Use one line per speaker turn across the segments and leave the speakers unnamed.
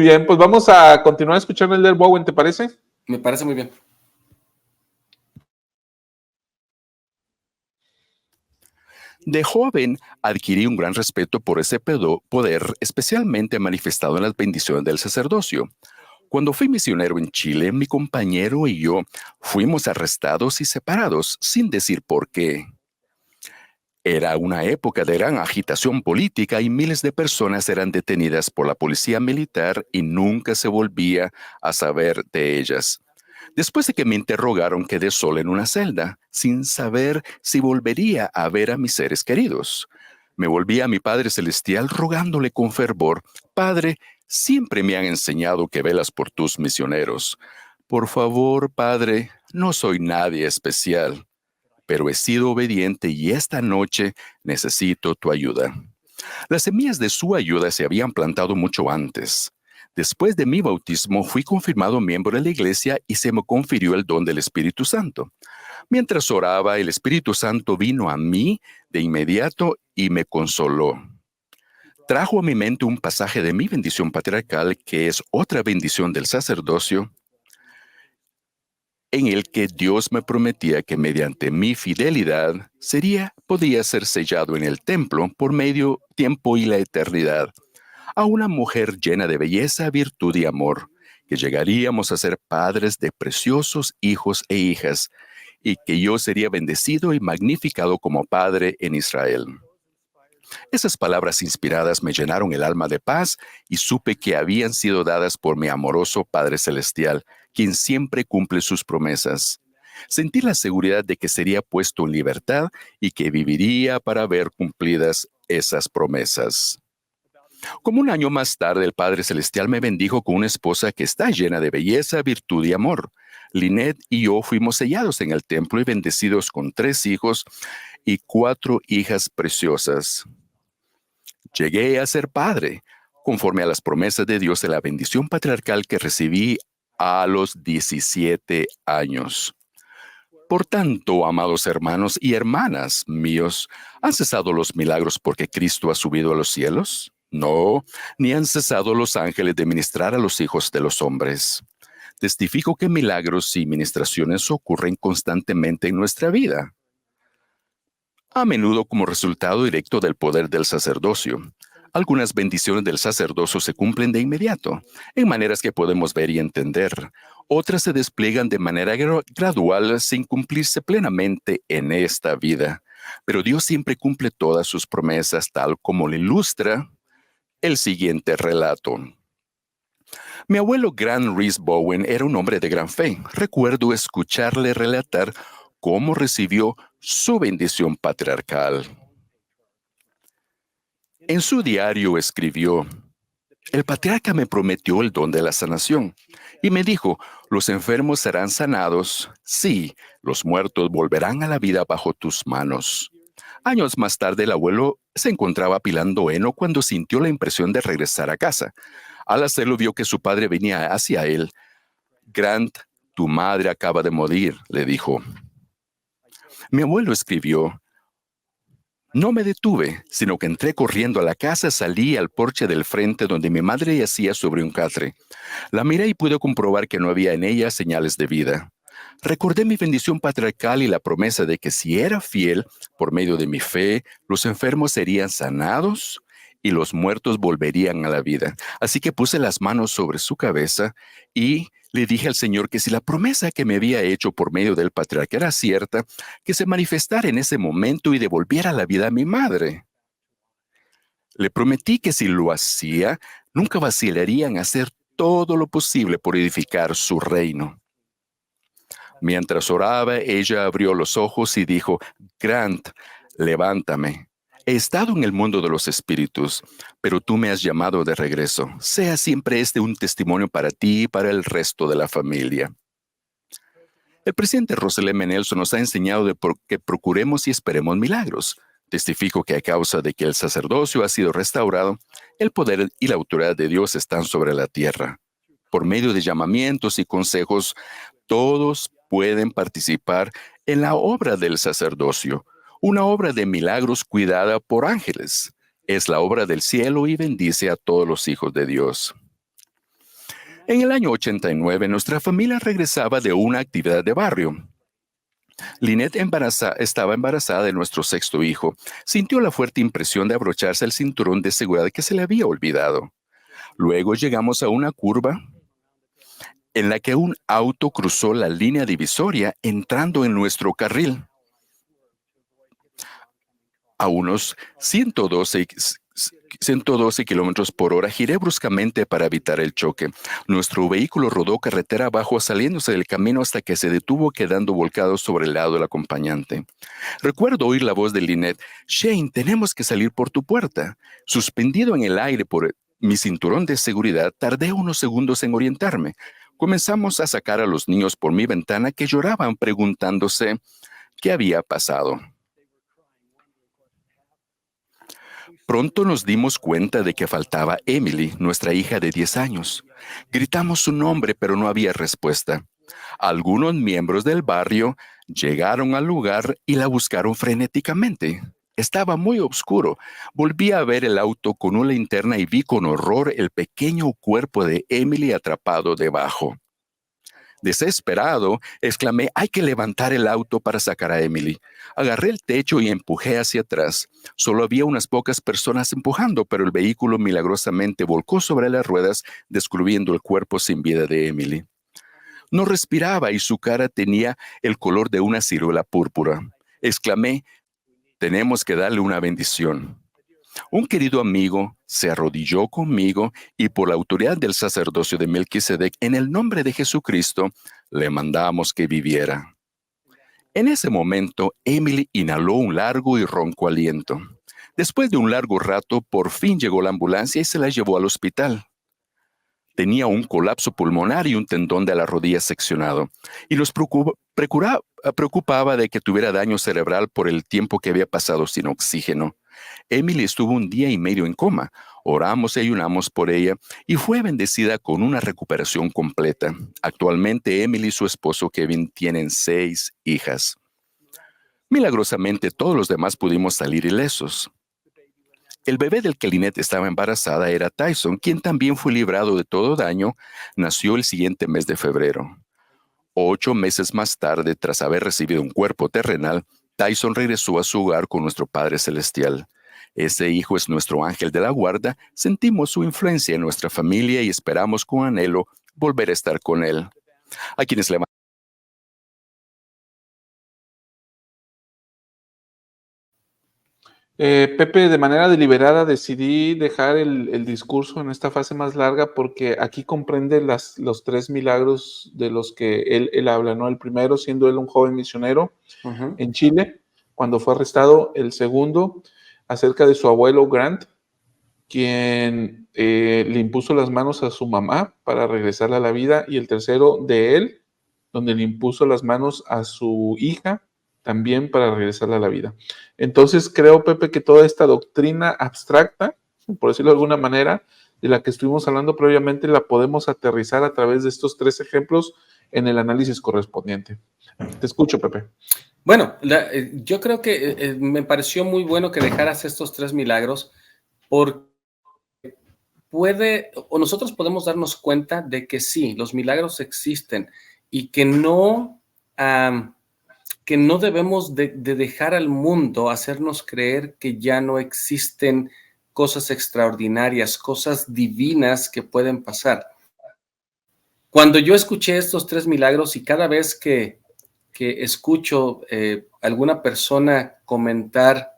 bien, pues vamos a continuar escuchando el del Bowen, ¿te parece?
Me parece muy bien.
De joven, adquirí un gran respeto por ese poder, especialmente manifestado en las bendiciones del sacerdocio. Cuando fui misionero en Chile, mi compañero y yo fuimos arrestados y separados, sin decir por qué. Era una época de gran agitación política y miles de personas eran detenidas por la policía militar y nunca se volvía a saber de ellas. Después de que me interrogaron, quedé solo en una celda, sin saber si volvería a ver a mis seres queridos. Me volví a mi Padre Celestial rogándole con fervor: Padre, siempre me han enseñado que velas por tus misioneros. Por favor, Padre, no soy nadie especial, pero he sido obediente y esta noche necesito tu ayuda. Las semillas de su ayuda se habían plantado mucho antes. Después de mi bautismo, fui confirmado miembro de la iglesia y se me confirió el don del Espíritu Santo. Mientras oraba, el Espíritu Santo vino a mí de inmediato y me consoló. Trajo a mi mente un pasaje de mi bendición patriarcal, que es otra bendición del sacerdocio, en el que Dios me prometía que mediante mi fidelidad podía ser sellado en el templo por medio tiempo y la eternidad, a una mujer llena de belleza, virtud y amor, que llegaríamos a ser padres de preciosos hijos e hijas, y que yo sería bendecido y magnificado como padre en Israel. Esas palabras inspiradas me llenaron el alma de paz y supe que habían sido dadas por mi amoroso Padre Celestial, quien siempre cumple sus promesas. Sentí la seguridad de que sería puesto en libertad y que viviría para ver cumplidas esas promesas. Como un año más tarde, el Padre Celestial me bendijo con una esposa que está llena de belleza, virtud y amor. Lynette y yo fuimos sellados en el templo y bendecidos con 3 hijos y 4 hijas preciosas. Llegué a ser padre, conforme a las promesas de Dios de la bendición patriarcal que recibí a los 17 años. Por tanto, amados hermanos y hermanas míos, ¿han cesado los milagros porque Cristo ha subido a los cielos? No, ni han cesado los ángeles de ministrar a los hijos de los hombres. Testifico que milagros y ministraciones ocurren constantemente en nuestra vida, a menudo como resultado directo del poder del sacerdocio. Algunas bendiciones del sacerdocio se cumplen de inmediato, en maneras que podemos ver y entender. Otras se despliegan de manera gradual sin cumplirse plenamente en esta vida. Pero Dios siempre cumple todas sus promesas, tal como lo ilustra el siguiente relato. Mi abuelo Grant Rhys Bowen era un hombre de gran fe. Recuerdo escucharle relatar cómo recibió su bendición patriarcal. En su diario escribió: el patriarca me prometió el don de la sanación y me dijo: los enfermos serán sanados, sí, los muertos volverán a la vida bajo tus manos. Años más tarde, el abuelo se encontraba apilando heno cuando sintió la impresión de regresar a casa. Al hacerlo, vio que su padre venía hacia él. Grant, tu madre acaba de morir, le dijo. Mi abuelo escribió: no me detuve, sino que entré corriendo a la casa, salí al porche del frente donde mi madre yacía sobre un catre. La miré y pude comprobar que no había en ella señales de vida. Recordé mi bendición patriarcal y la promesa de que si era fiel, por medio de mi fe, los enfermos serían sanados y los muertos volverían a la vida. Así que puse las manos sobre su cabeza y le dije al Señor que si la promesa que me había hecho por medio del patriarca era cierta, que se manifestara en ese momento y devolviera la vida a mi madre. Le prometí que si lo hacía, nunca vacilaría en hacer todo lo posible por edificar su reino. Mientras oraba, ella abrió los ojos y dijo: Grant, levántame. He estado en el mundo de los espíritus, pero tú me has llamado de regreso. Sea siempre este un testimonio para ti y para el resto de la familia. El presidente Russell M. Nelson nos ha enseñado que procuremos y esperemos milagros. Testifico que a causa de que el sacerdocio ha sido restaurado, el poder y la autoridad de Dios están sobre la tierra. Por medio de llamamientos y consejos, todos pueden participar en la obra del sacerdocio, una obra de milagros cuidada por ángeles. Es la obra del cielo y bendice a todos los hijos de Dios. En el año 89, nuestra familia regresaba de una actividad de barrio. Lynette estaba embarazada de nuestro sexto hijo. Sintió la fuerte impresión de abrocharse el cinturón de seguridad que se le había olvidado. Luego llegamos a una curva en la que un auto cruzó la línea divisoria entrando en nuestro carril. A unos 112 kilómetros por hora giré bruscamente para evitar el choque. Nuestro vehículo rodó carretera abajo saliéndose del camino hasta que se detuvo quedando volcado sobre el lado del acompañante. Recuerdo oír la voz de Lynette: Shane, tenemos que salir por tu puerta. Suspendido en el aire por mi cinturón de seguridad, tardé unos segundos en orientarme. Comenzamos a sacar a los niños por mi ventana que lloraban preguntándose qué había pasado. Pronto nos dimos cuenta de que faltaba Emily, nuestra hija de 10 años. Gritamos su nombre, pero no había respuesta. Algunos miembros del barrio llegaron al lugar y la buscaron frenéticamente. Estaba muy oscuro. Volví a ver el auto con una linterna y vi con horror el pequeño cuerpo de Emily atrapado debajo. Desesperado, exclamé: hay que levantar el auto para sacar a Emily. Agarré el techo y empujé hacia atrás. Solo había unas pocas personas empujando, pero el vehículo milagrosamente volcó sobre las ruedas, descubriendo el cuerpo sin vida de Emily. No respiraba y su cara tenía el color de una ciruela púrpura. Exclamé: tenemos que darle una bendición. Un querido amigo se arrodilló conmigo y por la autoridad del sacerdocio de Melquisedec, en el nombre de Jesucristo, le mandamos que viviera. En ese momento, Emily inhaló un largo y ronco aliento. Después de un largo rato, por fin llegó la ambulancia y se la llevó al hospital. Tenía un colapso pulmonar y un tendón de la rodilla seccionado, y nos preocupaba de que tuviera daño cerebral por el tiempo que había pasado sin oxígeno. Emily estuvo 1 día y medio en coma. Oramos y ayunamos por ella y fue bendecida con una recuperación completa. Actualmente, Emily y su esposo Kevin tienen 6 hijas. Milagrosamente, todos los demás pudimos salir ilesos. El bebé del que Lynette estaba embarazada era Tyson, quien también fue librado de todo daño. Nació el siguiente mes de febrero. 8 meses más tarde, tras haber recibido un cuerpo terrenal, Tyson regresó a su hogar con nuestro Padre Celestial. Ese hijo es nuestro ángel de la guarda. Sentimos su influencia en nuestra familia y esperamos con anhelo volver a estar con él. A quienes le
Pepe, de manera deliberada decidí dejar el discurso en esta fase más larga porque aquí comprende los 3 milagros de los que él habla, ¿no? El primero siendo él un joven misionero en Chile, cuando fue arrestado. El segundo, acerca de su abuelo Grant, quien le impuso las manos a su mamá para regresarle a la vida. Y el tercero, de él, donde le impuso las manos a su hija también para regresarla a la vida. Entonces creo, Pepe, que toda esta doctrina abstracta, por decirlo de alguna manera, de la que estuvimos hablando previamente, la podemos aterrizar a través de estos 3 ejemplos en el análisis correspondiente. Te escucho, Pepe.
Bueno, yo creo que me pareció muy bueno que dejaras estos 3 milagros, porque nosotros podemos darnos cuenta de que sí, los milagros existen y que no debemos de dejar al mundo hacernos creer que ya no existen cosas extraordinarias, cosas divinas que pueden pasar. Cuando yo escuché estos 3 milagros y cada vez que escucho alguna persona comentar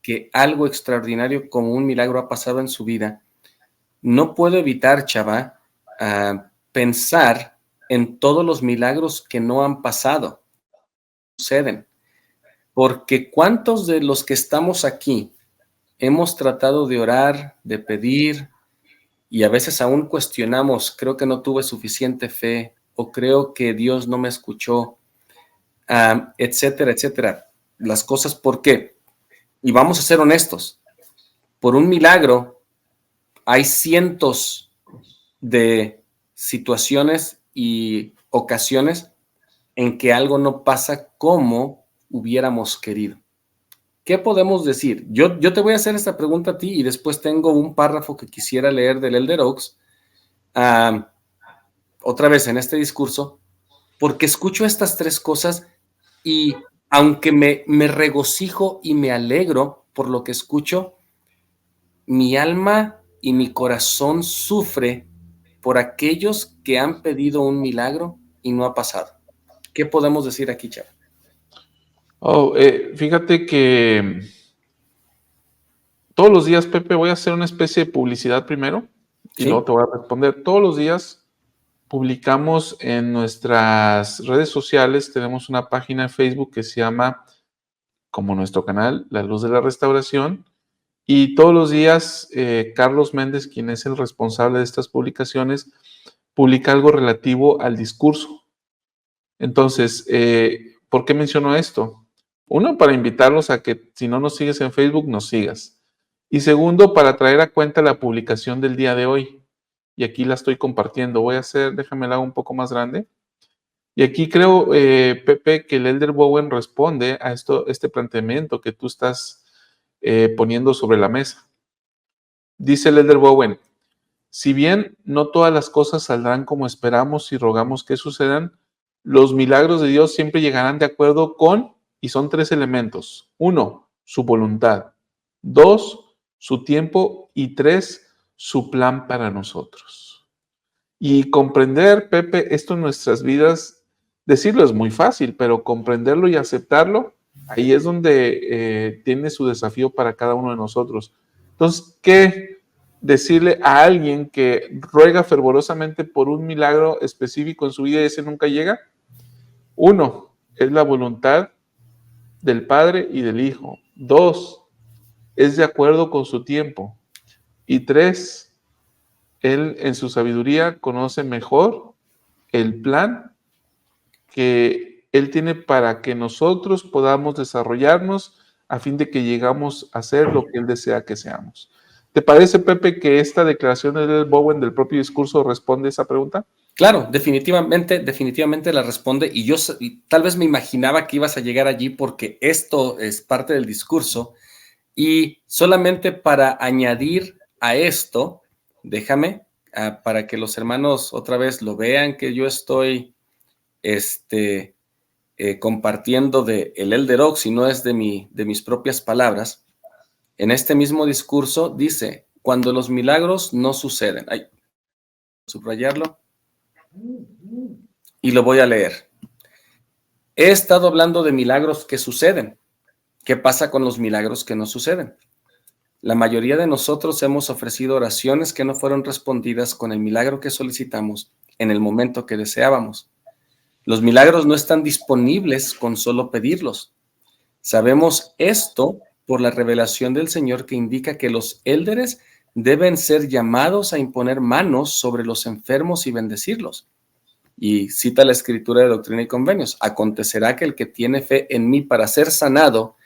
que algo extraordinario como un milagro ha pasado en su vida, no puedo evitar, Chava, pensar en todos los milagros que no han pasado, suceden. Porque ¿cuántos de los que estamos aquí hemos tratado de orar, de pedir, y a veces aún cuestionamos, creo que no tuve suficiente fe, o creo que Dios no me escuchó, etcétera, etcétera? Las cosas, ¿por qué? Y vamos a ser honestos, por un milagro hay cientos de situaciones y ocasiones en que algo no pasa como hubiéramos querido. ¿Qué podemos decir? Yo te voy a hacer esta pregunta a ti y después tengo un párrafo que quisiera leer del Elder Oaks. otra vez en este discurso, porque escucho estas tres cosas y aunque me regocijo y me alegro por lo que escucho, mi alma y mi corazón sufre por aquellos que han pedido un milagro y no ha pasado. ¿Qué podemos decir aquí, Chava?
Fíjate que todos los días, Pepe, voy a hacer una especie de publicidad primero y
¿Sí?
luego te voy a responder. Todos los días publicamos en nuestras redes sociales, tenemos una página de Facebook que se llama, como nuestro canal, La Luz de la Restauración, y todos los días Carlos Méndez, quien es el responsable de estas publicaciones, publica algo relativo al discurso. Entonces, ¿por qué menciono esto? Uno, para invitarlos a que si no nos sigues en Facebook, nos sigas. Y segundo, para traer a cuenta la publicación del día de hoy. Y aquí la estoy compartiendo. Voy a hacer, déjame la hago un poco más grande. Y aquí creo, Pepe, que el Elder Bowen responde a este planteamiento que tú estás poniendo sobre la mesa. Dice el Elder Bowen, si bien no todas las cosas saldrán como esperamos y rogamos que sucedan, los milagros de Dios siempre llegarán de acuerdo con, y son tres elementos. Uno, su voluntad. Dos, su tiempo. Y tres, su plan para nosotros. Y comprender, Pepe, esto en nuestras vidas, decirlo es muy fácil, pero comprenderlo y aceptarlo, ahí es donde tiene su desafío para cada uno de nosotros. Entonces, ¿qué decirle a alguien que ruega fervorosamente por un milagro específico en su vida y ese nunca llega? Uno, es la voluntad del Padre y del Hijo. Dos, es de acuerdo con su tiempo. Y tres, Él en su sabiduría conoce mejor el plan que Él tiene para que nosotros podamos desarrollarnos a fin de que llegamos a ser lo que Él desea que seamos. ¿Te parece, Pepe, que esta declaración de Bowen del propio discurso responde a esa pregunta?
Claro, definitivamente la responde y tal vez me imaginaba que ibas a llegar allí porque esto es parte del discurso y solamente para añadir a esto, déjame, para que los hermanos otra vez lo vean que yo estoy compartiendo de el Elder Oaks y no es de mis propias palabras. En este mismo discurso dice, cuando los milagros no suceden, subrayarlo y lo voy a leer. He estado hablando de milagros que suceden. ¿Qué pasa con los milagros que no suceden? La mayoría de nosotros hemos ofrecido oraciones que no fueron respondidas con el milagro que solicitamos en el momento que deseábamos. Los milagros no están disponibles con solo pedirlos. Sabemos esto por la revelación del Señor que indica que los élderes deben ser llamados a imponer manos sobre los enfermos y bendecirlos. Y cita la Escritura de Doctrina y Convenios. Acontecerá que el que tiene fe en mí para ser sanado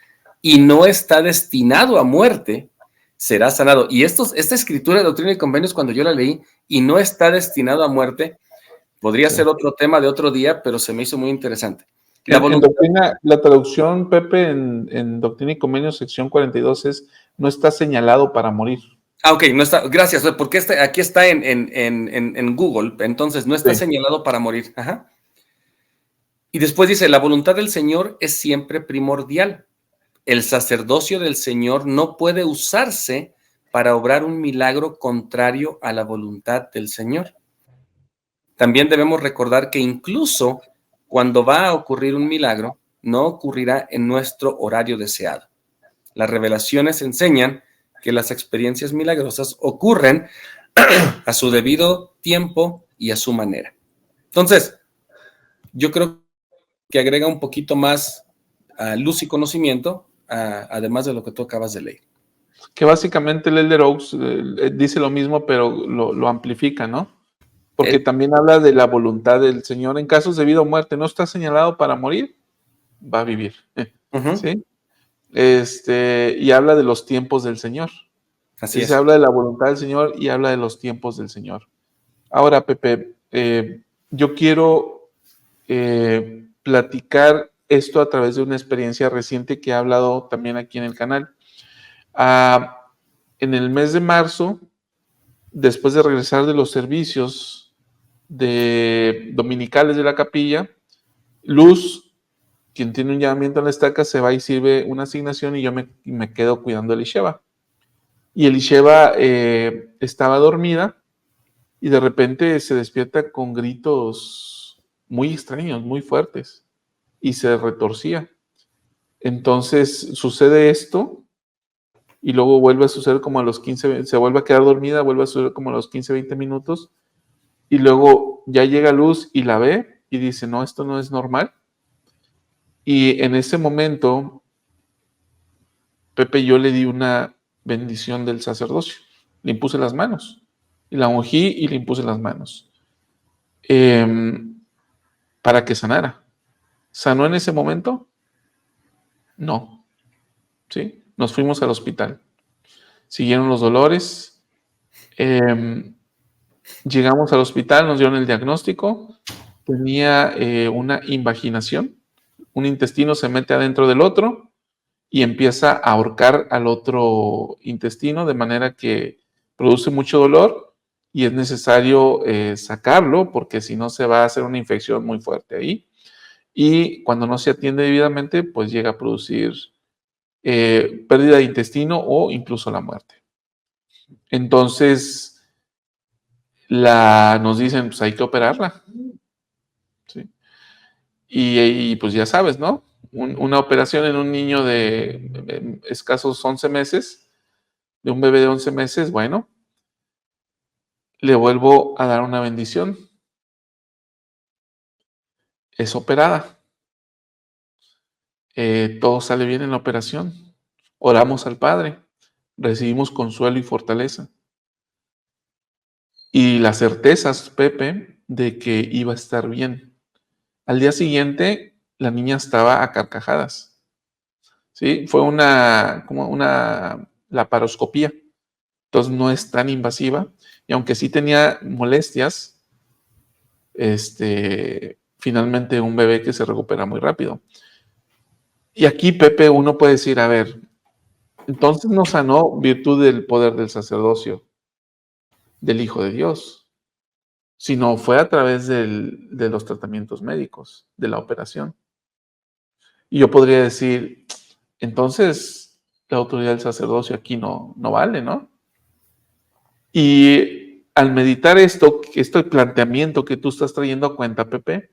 y no está destinado a muerte, será sanado. Y esta Escritura de Doctrina y Convenios, cuando yo la leí, y no está destinado a muerte, podría ser otro tema de otro día, pero se me hizo muy interesante.
La traducción, Pepe, en Doctrina y Convenios, sección 42 es, no está señalado para morir.
Ok, no está, gracias, porque aquí está en Google, entonces no está señalado para morir. Ajá. Y después dice, la voluntad del Señor es siempre primordial. El sacerdocio del Señor no puede usarse para obrar un milagro contrario a la voluntad del Señor. También debemos recordar que incluso cuando va a ocurrir un milagro, no ocurrirá en nuestro horario deseado. Las revelaciones enseñan que las experiencias milagrosas ocurren a su debido tiempo y a su manera. Entonces, yo creo que agrega un poquito más luz y conocimiento, además de lo que tú acabas de leer.
Que básicamente el Elder Oaks dice lo mismo, pero lo amplifica, ¿no? Porque también habla de la voluntad del Señor. En casos de vida o muerte, no está señalado para morir, va a vivir. ¿Sí? Y habla de los tiempos del Señor.
Así es.
Habla de la voluntad del Señor y habla de los tiempos del Señor. Ahora, Pepe, yo quiero platicar esto a través de una experiencia reciente que he hablado también aquí en el canal. En el mes de marzo, después de regresar de los servicios, de dominicales de la capilla. Luz, quien tiene un llamamiento en la estaca, se va y sirve una asignación y yo me quedo cuidando a Elisheva. Y Elisheva estaba dormida y de repente se despierta con gritos muy extraños, muy fuertes, y se retorcía. Entonces sucede esto y luego vuelve a suceder como a los 15, se vuelve a quedar dormida, vuelve a suceder como a los 15, 20 minutos y luego ya llega Luz y la ve y dice, no, esto no es normal. Y en ese momento, Pepe, yo le di una bendición del sacerdocio. Le impuse las manos. Y la ungí y le impuse las manos. Para que sanara. ¿Sanó en ese momento? No. ¿Sí? Nos fuimos al hospital. Siguieron los dolores. Llegamos al hospital, nos dieron el diagnóstico. Tenía una invaginación. Un intestino se mete adentro del otro y empieza a ahorcar al otro intestino de manera que produce mucho dolor y es necesario sacarlo porque si no se va a hacer una infección muy fuerte ahí. Y cuando no se atiende debidamente, pues llega a producir pérdida de intestino o incluso la muerte. Entonces, nos dicen, pues hay que operarla. ¿Sí? Y pues ya sabes, ¿no? Una operación en un niño de escasos 11 meses, de un bebé de 11 meses, bueno, le vuelvo a dar una bendición. Es operada. Todo sale bien en la operación. Oramos al Padre. Recibimos consuelo y fortaleza. Y las certezas, Pepe, de que iba a estar bien. Al día siguiente, la niña estaba a carcajadas. ¿Sí? Fue como una laparoscopía. Entonces no es tan invasiva. Y aunque sí tenía molestias, finalmente un bebé que se recupera muy rápido. Y aquí, Pepe, uno puede decir, a ver, entonces no sanó virtud del poder del sacerdocio, del Hijo de Dios, sino fue a través de los tratamientos médicos, de la operación. Y yo podría decir, entonces la autoridad del sacerdocio aquí no vale, ¿no? Y al meditar este planteamiento que tú estás trayendo a cuenta, Pepe,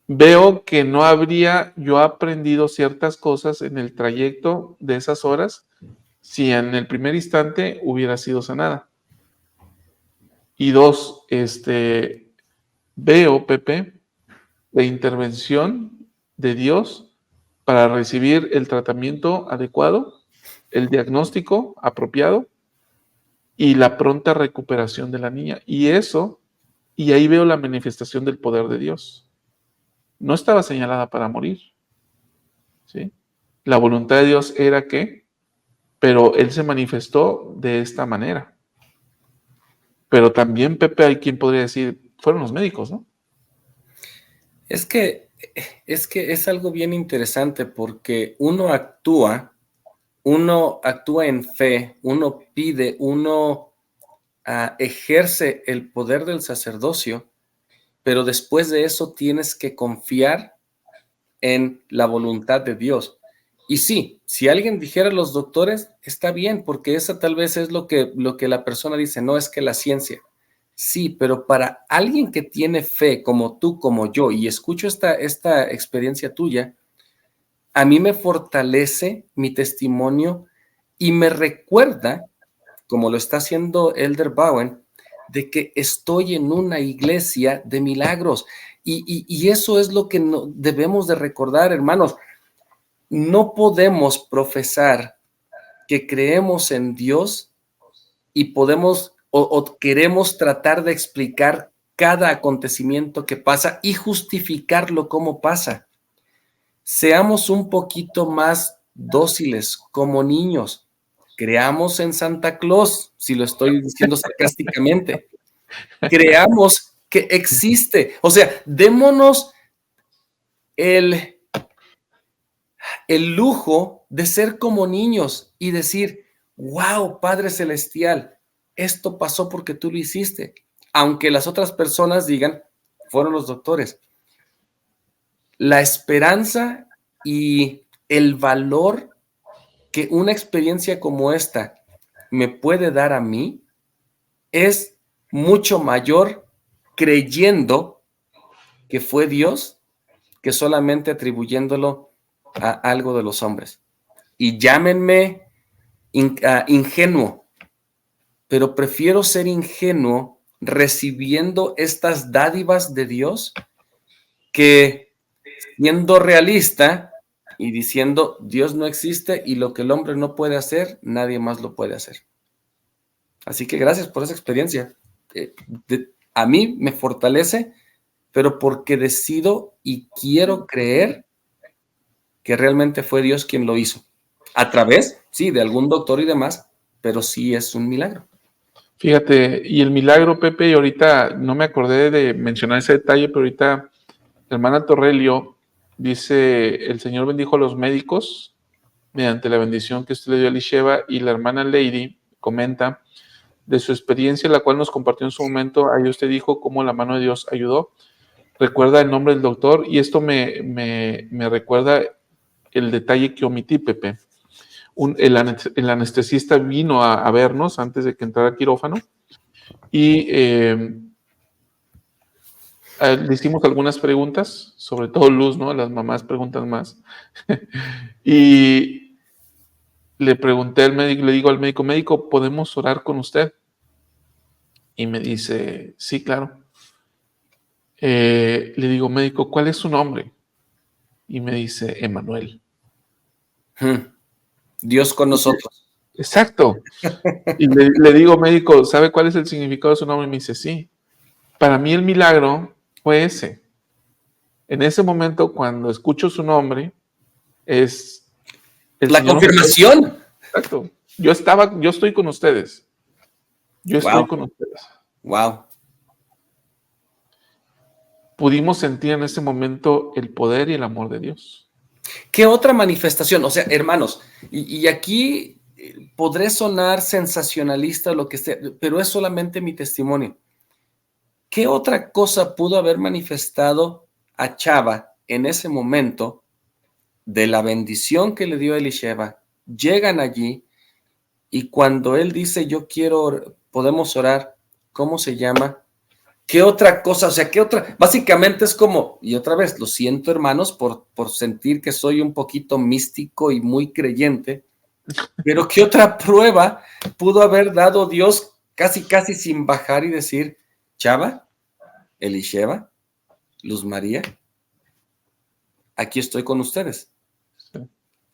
veo que no habría yo aprendido ciertas cosas en el trayecto de esas horas si en el primer instante hubiera sido sanada. Y dos, veo, Pepe, la intervención de Dios para recibir el tratamiento adecuado, el diagnóstico apropiado y la pronta recuperación de la niña. Y ahí veo la manifestación del poder de Dios. No estaba señalada para morir, ¿sí? La voluntad de Dios era que, pero Él se manifestó de esta manera. Pero también, Pepe, hay quien podría decir, fueron los médicos, ¿no?
Es que es algo bien interesante porque uno actúa en fe, uno pide, uno ejerce el poder del sacerdocio, pero después de eso tienes que confiar en la voluntad de Dios. Y sí, si alguien dijera a los doctores, está bien, porque esa tal vez es lo que la persona dice, no es que la ciencia. Sí, pero para alguien que tiene fe como tú, como yo, y escucho esta experiencia tuya, a mí me fortalece mi testimonio y me recuerda, como lo está haciendo Elder Bowen, de que estoy en una iglesia de milagros. Y eso es lo que debemos de recordar, hermanos. No podemos profesar que creemos en Dios y podemos o queremos tratar de explicar cada acontecimiento que pasa y justificarlo como pasa. Seamos un poquito más dóciles como niños. Creamos en Santa Claus, si lo estoy diciendo sarcásticamente. Creamos que existe. O sea, démonos el lujo de ser como niños y decir, wow, Padre Celestial, esto pasó porque tú lo hiciste. aunque las otras personas digan, fueron los doctores. La esperanza y el valor que una experiencia como esta me puede dar a mí es mucho mayor creyendo que fue Dios que solamente atribuyéndolo a algo de los hombres. Y llámenme ingenuo, pero prefiero ser ingenuo recibiendo estas dádivas de Dios que siendo realista y diciendo Dios no existe y lo que el hombre no puede hacer, nadie más lo puede hacer. Así que gracias por esa experiencia. A mí me fortalece, pero porque decido y quiero creer que realmente fue Dios quien lo hizo. A través, sí, de algún doctor y demás, pero sí es un milagro.
Fíjate, y el milagro, Pepe, y ahorita no me acordé de mencionar ese detalle, pero ahorita la hermana Torrelio dice, el Señor bendijo a los médicos mediante la bendición que usted le dio a Elisheva, y la hermana Lady comenta de su experiencia, la cual nos compartió en su momento. Ahí usted dijo cómo la mano de Dios ayudó. Recuerda el nombre del doctor, y esto me recuerda el detalle que omití, Pepe. El anestesista vino a vernos antes de que entrara al quirófano y le hicimos algunas preguntas, sobre todo Luz, ¿no? Las mamás preguntan más. Y le pregunté al médico, le digo al médico, médico, ¿podemos orar con usted? Y me dice, sí, claro. Le digo, médico, ¿cuál es su nombre? Y me dice, Emanuel.
Dios con nosotros.
Exacto. Y le digo, médico, ¿sabe cuál es el significado de su nombre? Y me dice, sí. Para mí el milagro fue ese. En ese momento, cuando escucho su nombre, es
la Señor confirmación.
Exacto. Yo estoy con ustedes. Yo estoy con ustedes.
Wow.
Pudimos sentir en ese momento el poder y el amor de Dios.
¿Qué otra manifestación? O sea, hermanos, y aquí podré sonar sensacionalista o lo que sea, pero es solamente mi testimonio. ¿Qué otra cosa pudo haber manifestado a Chava en ese momento de la bendición que le dio Elisheva? Llegan allí y cuando él dice, yo quiero, podemos orar, ¿cómo se llama? ¿Qué otra cosa? O sea, ¿qué otra? Básicamente es como, y otra vez, lo siento, hermanos, por sentir que soy un poquito místico y muy creyente, pero ¿qué otra prueba pudo haber dado Dios casi sin bajar y decir, Chava, Elisheva, Luz María, aquí estoy con ustedes? Sí.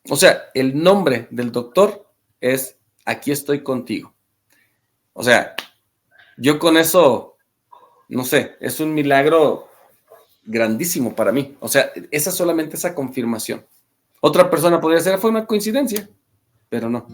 O sea, el nombre del doctor es, aquí estoy contigo. O sea, yo con eso, no sé, es un milagro grandísimo para mí. O sea, solamente esa confirmación. Otra persona podría decir, fue una coincidencia, pero no.